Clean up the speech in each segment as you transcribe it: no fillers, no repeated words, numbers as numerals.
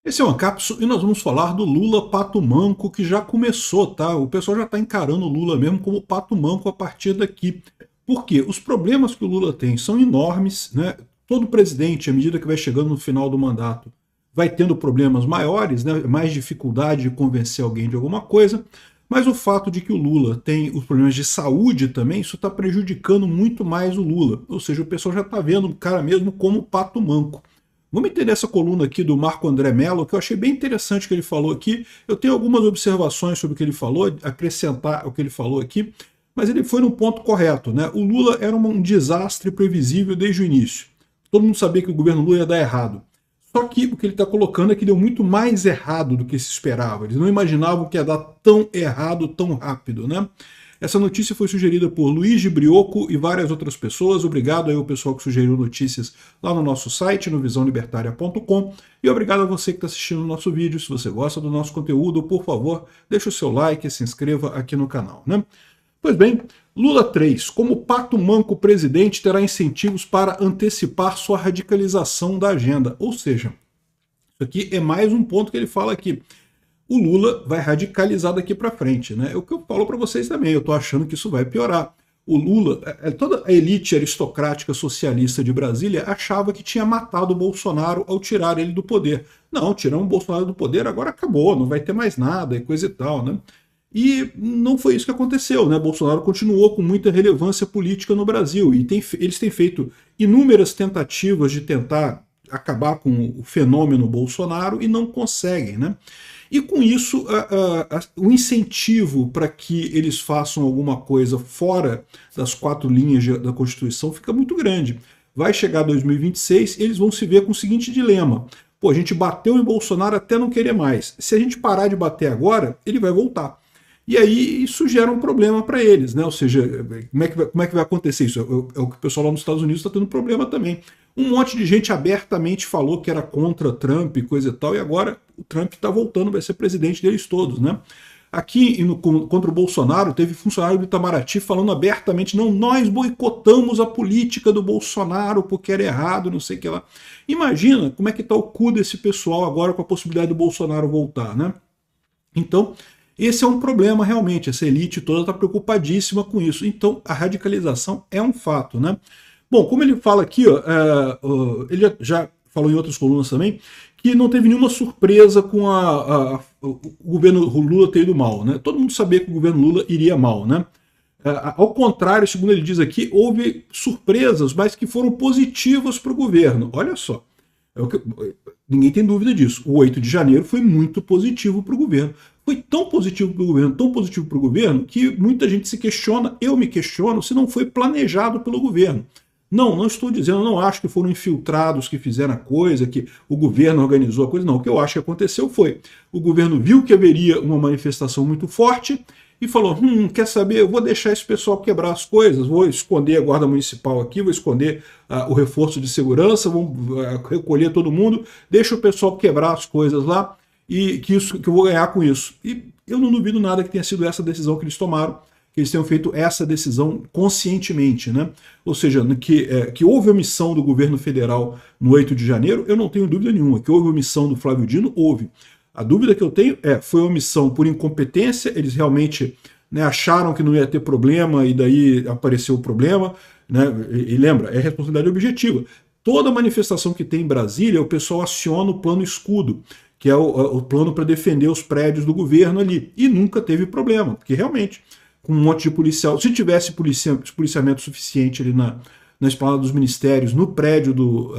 Esse é uma cápsula e nós vamos falar do Lula pato manco, que já começou, tá? O pessoal já está encarando o Lula mesmo como pato manco a partir daqui. Por quê? Os problemas que o Lula tem são enormes, né? Todo presidente, à medida que vai chegando no final do mandato, vai tendo problemas maiores, né? Mais dificuldade de convencer alguém de alguma coisa. Mas o fato de que o Lula tem os problemas de saúde também, isso está prejudicando muito mais o Lula. Ou seja, o pessoal já está vendo o cara mesmo como pato manco. Vamos entender essa coluna aqui do Marco André Mello, que eu achei bem interessante o que ele falou aqui. Eu tenho algumas observações sobre o que ele falou, acrescentar o que ele falou aqui, mas ele foi num ponto correto, né? O Lula era um desastre previsível desde o início. Todo mundo sabia que o governo Lula ia dar errado. Só que o que ele está colocando é que deu muito mais errado do que se esperava. Eles não imaginavam que ia dar tão errado tão rápido, né? Essa notícia foi sugerida por Luiz de Brioco e várias outras pessoas. Obrigado aí ao pessoal que sugeriu notícias lá no nosso site, no visãolibertaria.com. E obrigado a você que está assistindo o nosso vídeo. Se você gosta do nosso conteúdo, por favor, deixe o seu like e se inscreva aqui no canal, né? Pois bem, Lula 3. Como pato manco presidente terá incentivos para antecipar sua radicalização da agenda. Ou seja, isso aqui é mais um ponto que ele fala aqui. O Lula vai radicalizar daqui para frente, né? É o que eu falo para vocês também, eu estou achando que isso vai piorar. O Lula, toda a elite aristocrática socialista de Brasília achava que tinha matado o Bolsonaro ao tirar ele do poder. Não, tiramos o Bolsonaro do poder, agora acabou, não vai ter mais nada e coisa e tal, né? E não foi isso que aconteceu, né? Bolsonaro continuou com muita relevância política no Brasil e eles têm feito inúmeras tentativas de tentar acabar com o fenômeno Bolsonaro e não conseguem, né? E com isso, o incentivo para que eles façam alguma coisa fora das quatro linhas da Constituição fica muito grande. Vai chegar 2026 e eles vão se ver com o seguinte dilema. Pô, a gente bateu em Bolsonaro até não querer mais. Se a gente parar de bater agora, ele vai voltar. E aí isso gera um problema para eles, né? Ou seja, como é que vai acontecer isso? É o que o pessoal lá nos Estados Unidos está tendo problema também. Um monte de gente abertamente falou que era contra Trump e coisa e tal, e agora o Trump está voltando, vai ser presidente deles todos, né? Aqui, contra o Bolsonaro, teve funcionário do Itamaraty falando abertamente, não, nós boicotamos a política do Bolsonaro porque era errado, não sei o que lá. Imagina como é que está o cu desse pessoal agora com a possibilidade do Bolsonaro voltar, né? Então, esse é um problema realmente, essa elite toda está preocupadíssima com isso. Então, a radicalização é um fato, né? Bom, como ele fala aqui, ó, ele já falou em outras colunas também, que não teve nenhuma surpresa com o governo Lula ter ido mal, né? Todo mundo sabia que o governo Lula iria mal, né? Ao contrário, segundo ele diz aqui, houve surpresas, mas que foram positivas para o governo. Olha só, ninguém tem dúvida disso. O 8 de janeiro foi muito positivo para o governo. Foi tão positivo para o governo, tão positivo para o governo, que muita gente se questiona, eu me questiono, se não foi planejado pelo governo. Não estou dizendo, não acho que foram infiltrados que fizeram a coisa, que o governo organizou a coisa, não. O que eu acho que aconteceu foi, o governo viu que haveria uma manifestação muito forte e falou, quer saber, eu vou deixar esse pessoal quebrar as coisas, vou esconder a guarda municipal aqui, vou esconder o reforço de segurança, vou recolher todo mundo, deixa o pessoal quebrar as coisas lá e que eu vou ganhar com isso. E eu não duvido nada que tenha sido essa decisão que eles tomaram, que eles tenham feito essa decisão conscientemente, né? Ou seja, que houve omissão do governo federal no 8 de janeiro, eu não tenho dúvida nenhuma. Que houve omissão do Flávio Dino, houve. A dúvida que eu tenho foi omissão por incompetência, eles realmente, né, acharam que não ia ter problema e daí apareceu o problema, né? E lembra, é responsabilidade objetiva. Toda manifestação que tem em Brasília, o pessoal aciona o plano escudo, que é o plano para defender os prédios do governo ali. E nunca teve problema, porque realmente, com um monte de policial, se tivesse policiamento suficiente ali na esplanada dos ministérios, no prédio do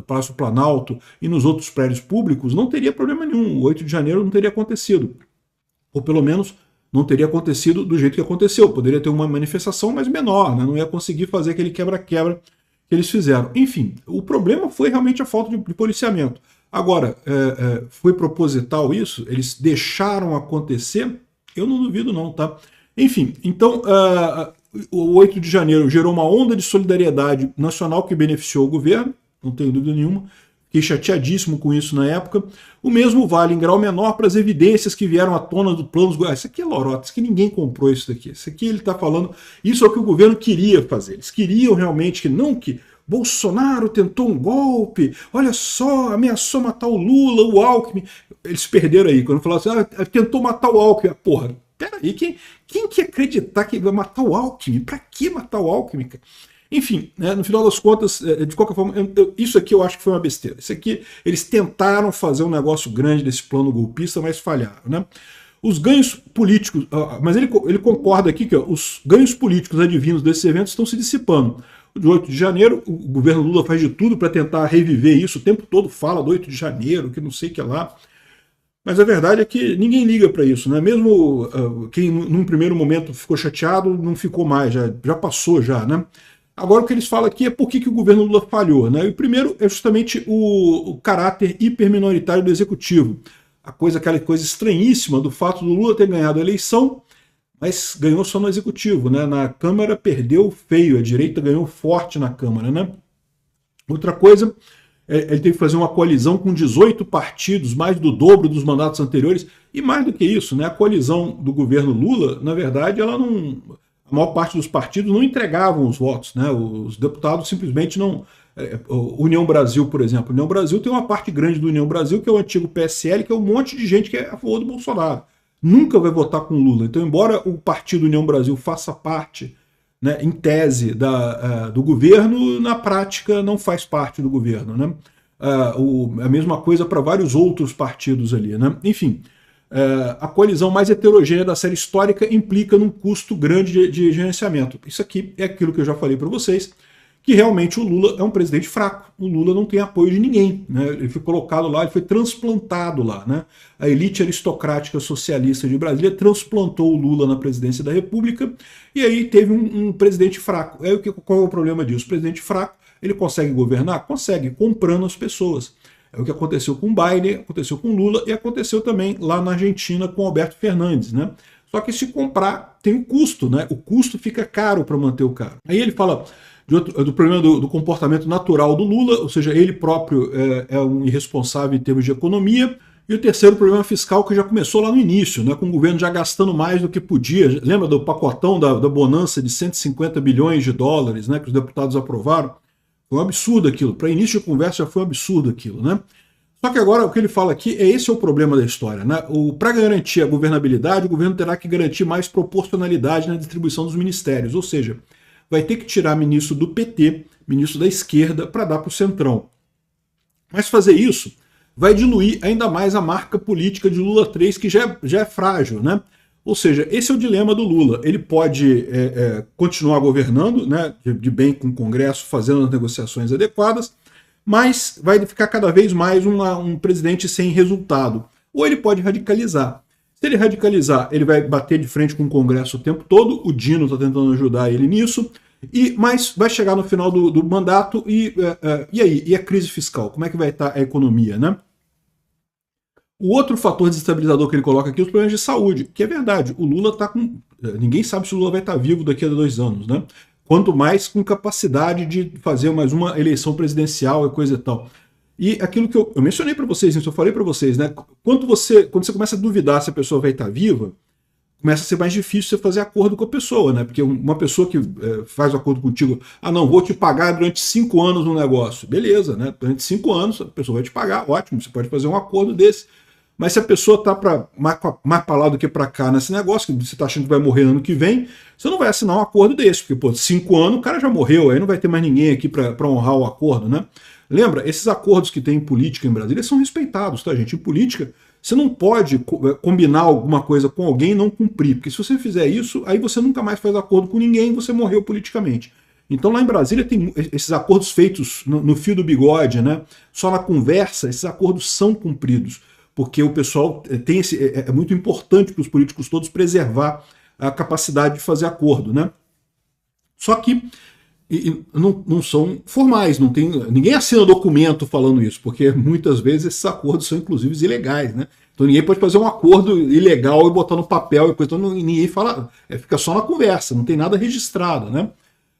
Palácio Planalto e nos outros prédios públicos, não teria problema nenhum. O 8 de janeiro não teria acontecido. Ou pelo menos não teria acontecido do jeito que aconteceu. Poderia ter uma manifestação, mas menor, né? Não ia conseguir fazer aquele quebra-quebra que eles fizeram. Enfim, o problema foi realmente a falta de policiamento. Agora, foi proposital isso? Eles deixaram acontecer? Eu não duvido não, tá? Enfim, então o 8 de janeiro gerou uma onda de solidariedade nacional que beneficiou o governo, não tenho dúvida nenhuma, fiquei chateadíssimo com isso na época. O mesmo vale em grau menor para as evidências que vieram à tona do plano. Isso aqui é lorota, isso aqui ninguém comprou isso daqui. Isso aqui ele está falando, isso é o que o governo queria fazer. Eles queriam realmente que Bolsonaro tentou um golpe, olha só, ameaçou matar o Lula, o Alckmin. Eles perderam aí, quando falaram assim, tentou matar o Alckmin. Porra, peraí, quem que acreditar que vai matar o Alckmin? Pra que matar o Alckmin, cara? Enfim, né, no final das contas, de qualquer forma, isso aqui eu acho que foi uma besteira. Isso aqui, eles tentaram fazer um negócio grande desse plano golpista, mas falharam, né? Os ganhos políticos, mas ele concorda aqui que os ganhos políticos advindos desses eventos estão se dissipando. De 8 de janeiro, o governo Lula faz de tudo para tentar reviver isso, o tempo todo fala do 8 de janeiro, que não sei o que lá. Mas a verdade é que ninguém liga para isso, né? Mesmo quem num primeiro momento ficou chateado, não ficou mais, já passou já, né? Agora o que eles falam aqui é por que o governo Lula falhou, né? E o primeiro é justamente o caráter hiperminoritário do executivo. Aquela coisa estranhíssima do fato do Lula ter ganhado a eleição, mas ganhou só no executivo, né? Na Câmara perdeu feio, a direita ganhou forte na Câmara, né? Outra coisa, ele teve que fazer uma coalizão com 18 partidos, mais do dobro dos mandatos anteriores, e mais do que isso, né? A coalizão do governo Lula, na verdade, ela não... A maior parte dos partidos não entregavam os votos, né? Os deputados simplesmente não... União Brasil, por exemplo. União Brasil tem uma parte grande do União Brasil, que é o antigo PSL, que é um monte de gente que é a favor do Bolsonaro. Nunca vai votar com Lula. Então, embora o partido União Brasil faça parte, né, em tese, do governo, na prática não faz parte do governo, né? A mesma coisa para vários outros partidos ali, né? Enfim, a coalizão mais heterogênea da série histórica implica num custo grande de gerenciamento. Isso aqui é aquilo que eu já falei para vocês, que realmente o Lula é um presidente fraco. O Lula não tem apoio de ninguém, né? Ele foi colocado lá, ele foi transplantado lá, né? A elite aristocrática socialista de Brasília transplantou o Lula na presidência da República e aí teve um presidente fraco. Aí qual é o problema disso? O presidente fraco, ele consegue governar? Consegue, comprando as pessoas. É o que aconteceu com o Biden, aconteceu com o Lula e aconteceu também lá na Argentina com o Alberto Fernandes, né? Só que se comprar tem um custo, né? O custo fica caro para manter o cara. Aí ele fala do problema do comportamento natural do Lula, ou seja, ele próprio é um irresponsável em termos de economia. E o terceiro problema fiscal que já começou lá no início, né, com o governo já gastando mais do que podia. Lembra do pacotão da bonança de 150 bilhões de dólares, né, que os deputados aprovaram? Foi um absurdo aquilo. Para início de conversa já foi um absurdo aquilo, né? Só que agora o que ele fala aqui esse é o problema da história, né? Para garantir a governabilidade, o governo terá que garantir mais proporcionalidade na distribuição dos ministérios, ou seja, vai ter que tirar ministro do PT, ministro da esquerda, para dar para o Centrão. Mas fazer isso vai diluir ainda mais a marca política de Lula 3, que já é frágil, né? Ou seja, esse é o dilema do Lula. Ele pode continuar governando, né, de bem com o Congresso, fazendo as negociações adequadas, mas vai ficar cada vez mais um presidente sem resultado. Ou ele pode radicalizar. Se ele radicalizar, ele vai bater de frente com o Congresso o tempo todo, o Dino está tentando ajudar ele nisso, mas vai chegar no final do mandato e aí? E a crise fiscal? Como é que vai estar a economia, né? O outro fator desestabilizador que ele coloca aqui é os problemas de saúde, que é verdade, o Lula está com... Ninguém sabe se o Lula vai estar vivo daqui a 2 anos, né? Quanto mais com capacidade de fazer mais uma eleição presidencial e coisa e tal. E aquilo que eu mencionei para vocês, isso eu falei para vocês, né? Quando você começa a duvidar se a pessoa vai estar viva, começa a ser mais difícil você fazer acordo com a pessoa, né? Porque uma pessoa que faz um acordo contigo, não, vou te pagar durante 5 anos no negócio. Beleza, né? Durante 5 anos a pessoa vai te pagar, ótimo, você pode fazer um acordo desse. Mas se a pessoa está mais para lá do que para cá nesse negócio, que você está achando que vai morrer ano que vem, você não vai assinar um acordo desse, porque, pô, 5 anos o cara já morreu, aí não vai ter mais ninguém aqui para honrar o acordo, né? Lembra, esses acordos que tem em política em Brasília são respeitados, tá, gente? Em política, você não pode combinar alguma coisa com alguém e não cumprir, porque se você fizer isso, aí você nunca mais faz acordo com ninguém e você morreu politicamente. Então lá em Brasília tem esses acordos feitos no fio do bigode, né? Só na conversa, esses acordos são cumpridos. Porque o pessoal tem é muito importante para os políticos todos preservar a capacidade de fazer acordo, né? Só que não são formais, não tem, ninguém assina documento falando isso, porque muitas vezes esses acordos são inclusive ilegais, né? Então ninguém pode fazer um acordo ilegal e botar no papel e coisa, então ninguém fala, fica só na conversa, não tem nada registrado, né?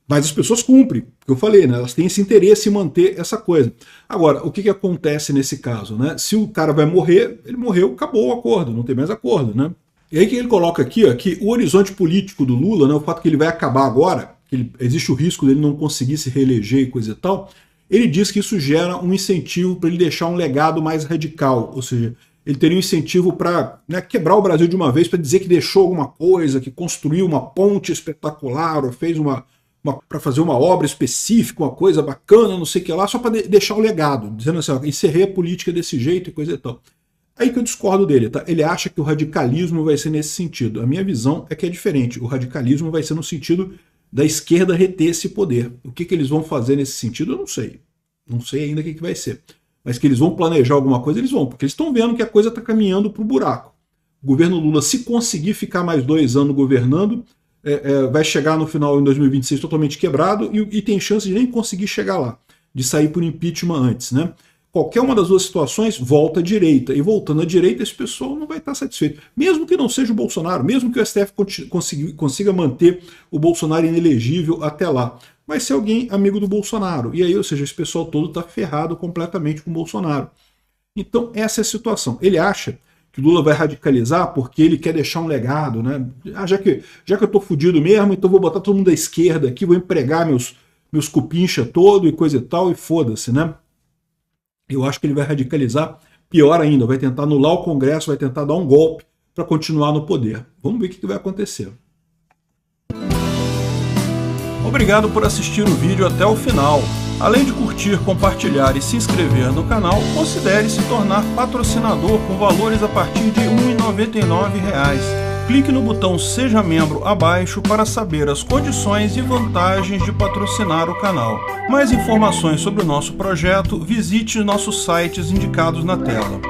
Mas as pessoas cumprem, porque eu falei, né? Elas têm esse interesse em manter essa coisa. Agora, o que acontece nesse caso, né? Se o cara vai morrer, ele morreu, acabou o acordo, não tem mais acordo, né? E aí que ele coloca aqui, ó, que o horizonte político do Lula, né, o fato que ele vai acabar agora, existe o risco dele não conseguir se reeleger e coisa e tal, ele diz que isso gera um incentivo para ele deixar um legado mais radical, ou seja, ele teria um incentivo para, né, quebrar o Brasil de uma vez, para dizer que deixou alguma coisa, que construiu uma ponte espetacular, ou fez para fazer uma obra específica, uma coisa bacana, não sei o que lá, só para deixar o legado, dizendo assim, ó, encerrei a política desse jeito e coisa e tal. Aí que eu discordo dele, tá? Ele acha que o radicalismo vai ser nesse sentido. A minha visão é que é diferente. O radicalismo vai ser no sentido da esquerda reter esse poder. O que eles vão fazer nesse sentido, eu não sei. Não sei ainda o que vai ser. Mas que eles vão planejar alguma coisa, eles vão, porque eles estão vendo que a coisa está caminhando para o buraco. O governo Lula, se conseguir ficar mais 2 anos governando, vai chegar no final, em 2026, totalmente quebrado e tem chance de nem conseguir chegar lá, de sair por impeachment antes, né? Qualquer uma das duas situações, volta à direita. E voltando à direita, esse pessoal não vai estar satisfeito. Mesmo que não seja o Bolsonaro, mesmo que o STF consiga manter o Bolsonaro inelegível até lá, vai ser alguém amigo do Bolsonaro. E aí, ou seja, esse pessoal todo está ferrado completamente com o Bolsonaro. Então, essa é a situação. Ele acha que o Lula vai radicalizar porque ele quer deixar um legado, né? Já que eu estou fudido mesmo, então vou botar todo mundo da esquerda aqui, vou empregar meus cupincha todo e coisa e tal, e foda-se, né? Eu acho que ele vai radicalizar pior ainda, vai tentar anular o Congresso, vai tentar dar um golpe para continuar no poder. Vamos ver o que vai acontecer. Obrigado por assistir o vídeo até o final. Além de curtir, compartilhar e se inscrever no canal, considere se tornar patrocinador com valores a partir de R$ 1,99. Clique no botão Seja Membro abaixo para saber as condições e vantagens de patrocinar o canal. Mais informações sobre o nosso projeto, visite nossos sites indicados na tela.